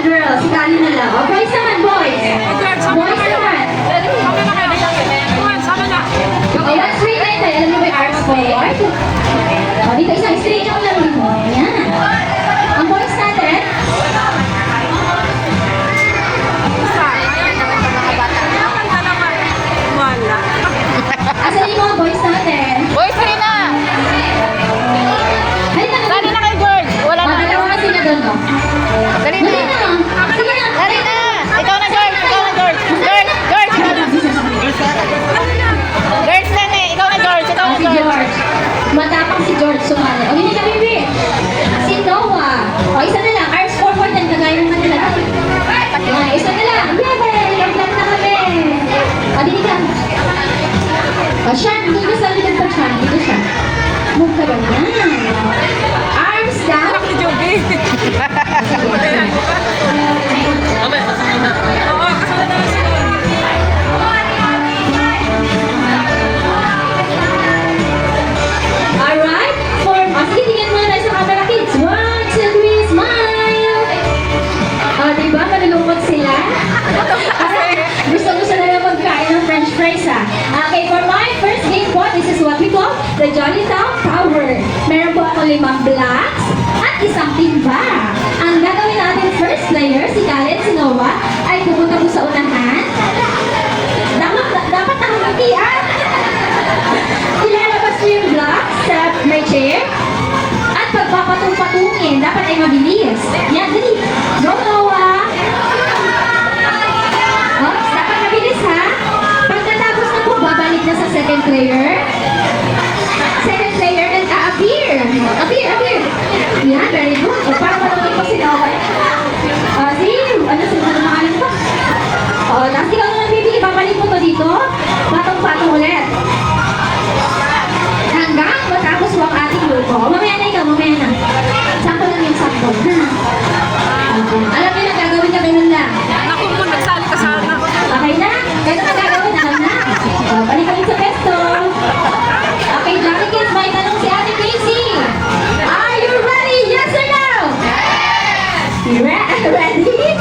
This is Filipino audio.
girls, ikali na lang. O, boys naman, boys. Boys naman. O, one straight line tayo. Alam niyo ba yung arts board? O, dito isang straight yung laro mo. Ayan. Ang boys natin. Asan yung mga boys natin? Boys, dali na! Halika na. Dali na kay George! Wala na. Dalawa kasi na doon, no? Dali Dali na! na. Sige na. Dali na! Ikaw na, George! Ikaw na, George! George! George! George na eh! Ikaw na, George! Ikaw na, Si George! George. Matapang si George sumali. O, hindi ka, baby. Si Noah. O, isa na lang. Arts forward and kagaya ng kanila. Ayan, isa na lang. Yay! Mag-vlog na kami. O, dito ka. O, Sean, dito sa likod pa, Sean. Dito siya. Move ka doon. Yan. Arms down. Alright. Sige, tingnan mo na sa camera, kids. 1, 2, 3, smile. Diba? Malulungkot sila. Gusto na lang magkain ng french fries, ha? Okay, for my first game po, this is what we call the Jolly Town Tower. Meron po ako 5 blocks at isang timba. Ang gagawin natin first player, si Karen, si Noah, ay pupunta po sa unahan. Dapat nakakatian. Ilalabas mo yung blocks sa may chair. At pagpapatong-patungin, dapat ay mabilis. Yan, dali. Go, Noah. Dapat mabilis, ha? Pagkatapos na po, babalik na sa second player. Second player and appear. Appear. Yan, very good. O, parang malungkot po si Noah. Ano sa mga pangalan ko? Last ikaw naman, baby. Ibabalik mo to dito. Patong-patong ulit. Hanggang matapos po ang ating grupo. Mamaya na ikaw, mamaya na. Sample lang yung sample, ha? Okay. Alam niyo na, gagawin ka ganun lang. Naku mo, nagsali ka sana. Okay na? Ganun ang gagawin, alam na. Balik kami sa pesto. Okay, Johnny Kids, may tanong si Ate Casey. Are you ready? Yes or no? Yes! Ready?